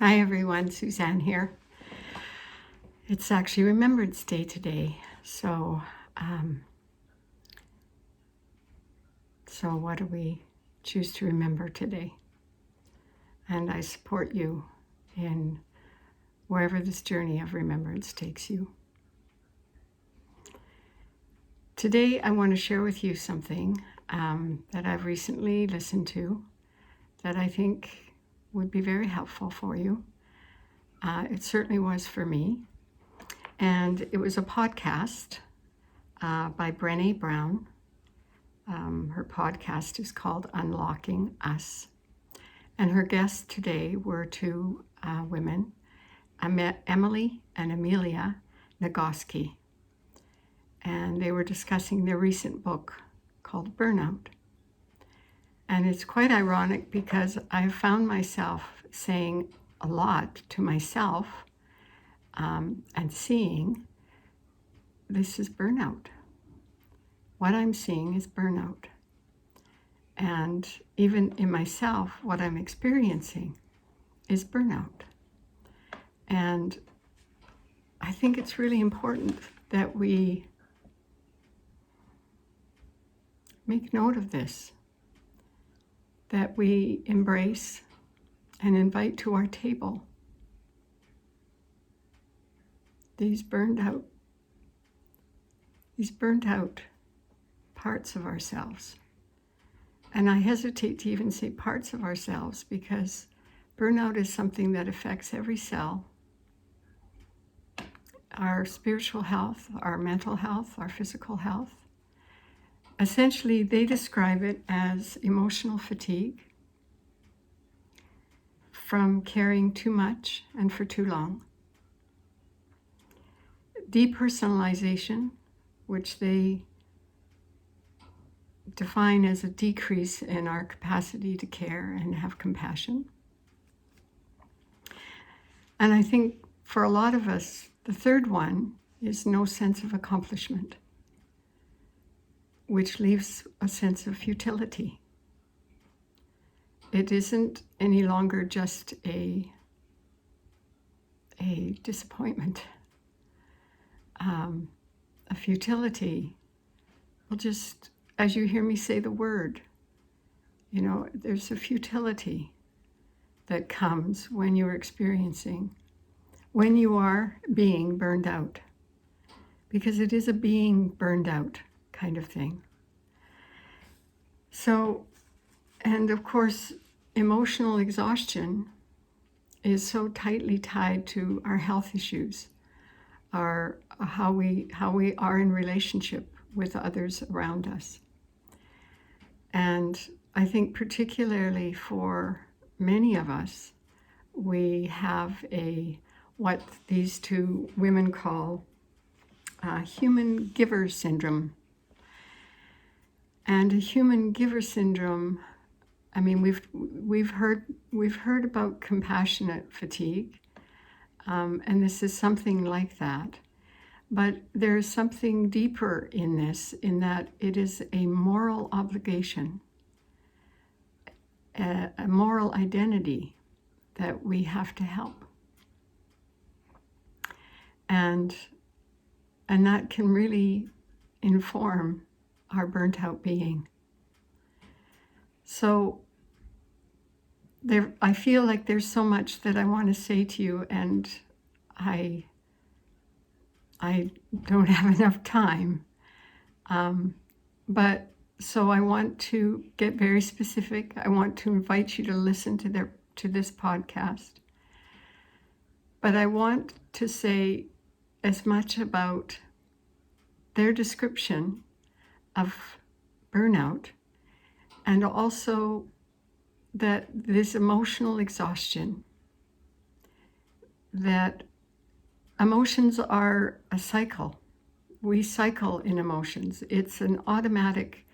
Hi everyone, Suzanne here. It's actually Remembrance Day today, so what do we choose to remember today? And I support you in wherever this journey of remembrance takes you. Today I want to share with you something that I've recently listened to that I think would be very helpful for you. It certainly was for me. And it was a podcast by Brené Brown. Her podcast is called Unlocking Us. And her guests today were two women, Emily and Amelia Nagoski. And they were discussing their recent book called Burnout. And it's quite ironic because I found myself saying a lot to myself and seeing this is burnout. What I'm seeing is burnout. And even in myself, what I'm experiencing is burnout. And I think it's really important that we make note of this, that we embrace and invite to our table these burnt out parts of ourselves. And I hesitate to even say parts of ourselves because burnout is something that affects every cell. Our spiritual health, our mental health, our physical health. Essentially, they describe it as emotional fatigue from carrying too much and for too long. Depersonalization, which they define as a decrease in our capacity to care and have compassion. And I think for a lot of us, the third one is no sense of accomplishment, which leaves a sense of futility. It isn't any longer just a disappointment, a futility. Well, just as you hear me say the word, there's a futility that comes when you're when you are being burned out, because it is a being burned out kind of thing. So, and of course, emotional exhaustion is so tightly tied to our health issues, how we are in relationship with others around us. And I think particularly for many of us, we have what these two women call human giver syndrome. And a human giver syndrome, I mean, we've heard about compassionate fatigue, and this is something like that. But there is something deeper in this, in that it is a moral obligation, a moral identity that we have to help. And that can really inform our burnt out being. So I feel like there's so much that I want to say to you, and I don't have enough time. But so I want to get very specific. I want to invite you to listen to this podcast. But I want to say as much about their description of burnout, and also that this emotional exhaustion, that emotions are a cycle. We cycle in emotions. It's an automatic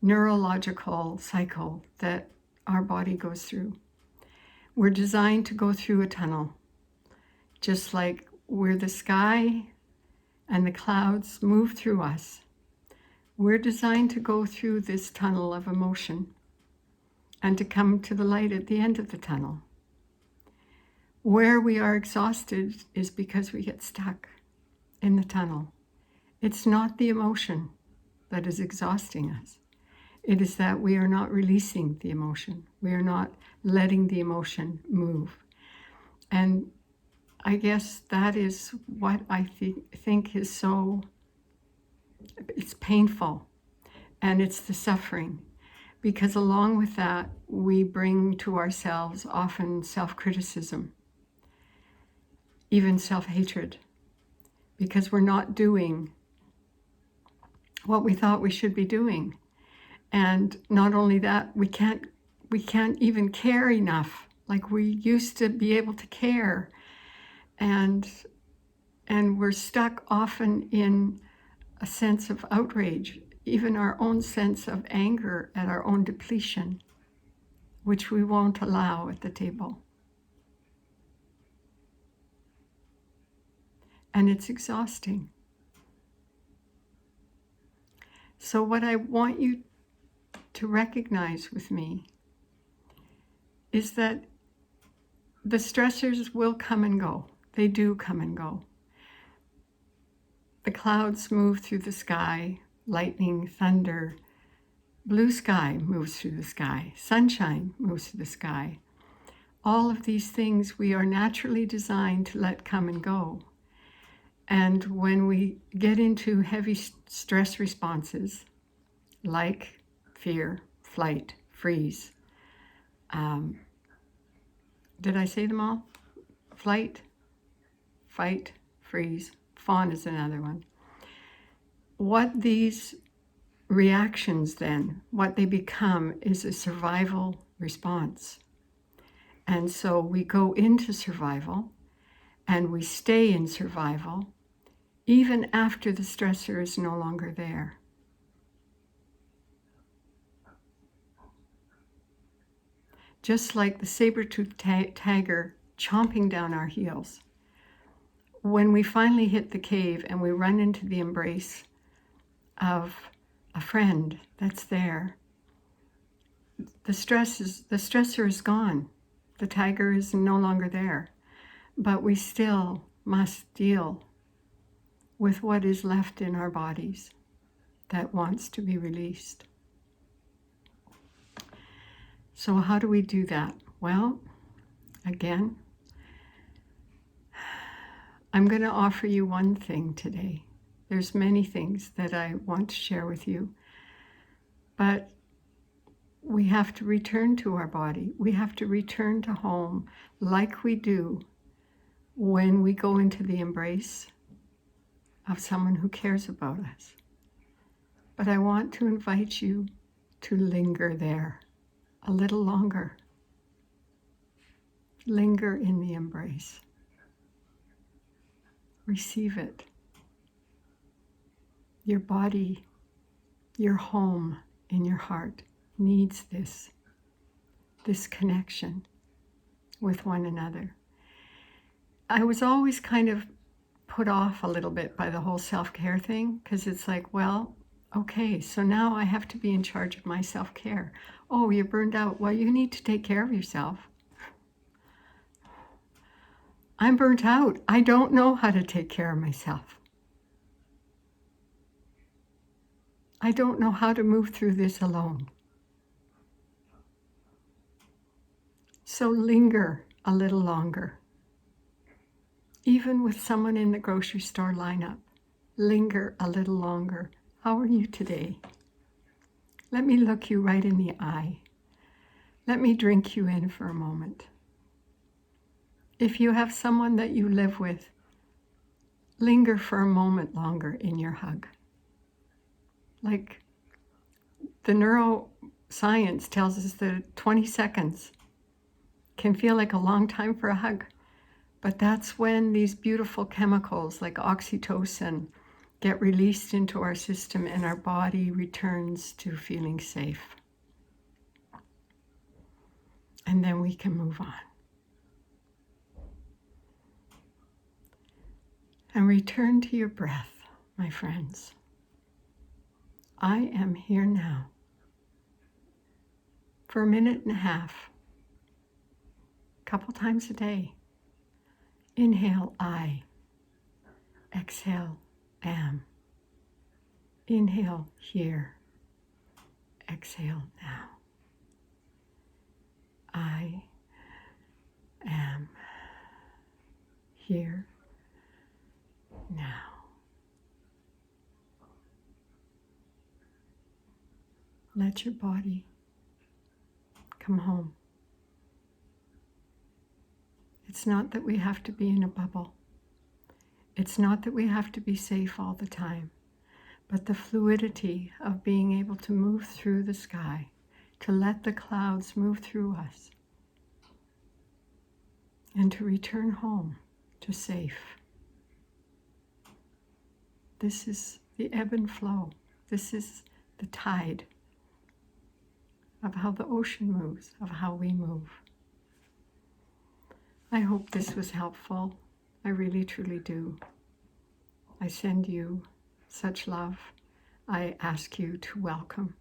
neurological cycle that our body goes through. We're designed to go through a tunnel, just like where the sky and the clouds move through us. We're designed to go through this tunnel of emotion and to come to the light at the end of the tunnel. Where we are exhausted is because we get stuck in the tunnel. It's not the emotion that is exhausting us. It is that we are not releasing the emotion. We are not letting the emotion move. And I guess that is what I think is so, it's painful, and it's the suffering. Because along with that, we bring to ourselves often self-criticism, even self-hatred, because we're not doing what we thought we should be doing. And not only that, we can't even care enough like we used to be able to care. And we're stuck often in a sense of outrage, even our own sense of anger at our own depletion, which we won't allow at the table. And it's exhausting. So what I want you to recognize with me is that the stressors will come and go. They do come and go. The clouds move through the sky, lightning, thunder, blue sky moves through the sky, sunshine moves through the sky. All of these things we are naturally designed to let come and go. And when we get into heavy stress responses, like fear, flight, freeze, did I say them all? Flight, fight, freeze, fawn is another one. What these reactions then, what they become is a survival response. And so we go into survival and we stay in survival even after the stressor is no longer there. Just like the saber-toothed tiger chomping down our heels. When we finally hit the cave and we run into the embrace of a friend that's there, the stressor is gone. The tiger is no longer there. But we still must deal with what is left in our bodies that wants to be released. So how do we do that? Well, again, I'm going to offer you one thing today. There's many things that I want to share with you, but we have to return to our body. We have to return to home like we do when we go into the embrace of someone who cares about us. But I want to invite you to linger there a little longer. Linger in the embrace. Receive it. Your body, your home in your heart needs this connection with one another. I was always kind of put off a little bit by the whole self-care thing, because it's like, well, okay, so now I have to be in charge of my self-care. Oh, you're burned out. Well, you need to take care of yourself. I'm burnt out. I don't know how to take care of myself. I don't know how to move through this alone. So linger a little longer. Even with someone in the grocery store lineup, linger a little longer. How are you today? Let me look you right in the eye. Let me drink you in for a moment. If you have someone that you live with, linger for a moment longer in your hug. Like the neuroscience tells us that 20 seconds can feel like a long time for a hug. But that's when these beautiful chemicals like oxytocin get released into our system and our body returns to feeling safe. And then we can move on. And return to your breath, my friends. I am here now for a minute and a half, a couple times a day. Inhale, I. Exhale, am. Inhale, here. Exhale, now. I am here now. Let your body come home. It's not that we have to be in a bubble. It's not that we have to be safe all the time, but the fluidity of being able to move through the sky, to let the clouds move through us, and to return home to safe. This is the ebb and flow. This is the tide of how the ocean moves, of how we move. I hope this was helpful. I really, truly do. I send you such love. I ask you to welcome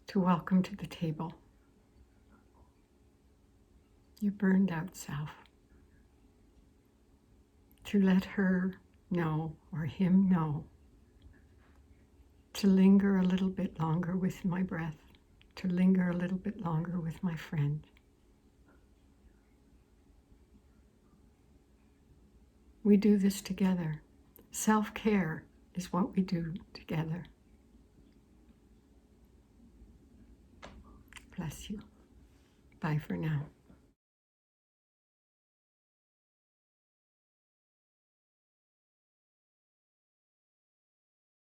to the table your burned out self. To let her know or him know. To linger a little bit longer with my breath. To linger a little bit longer with my friend. We do this together. Self-care is what we do together. Bless you. Bye for now.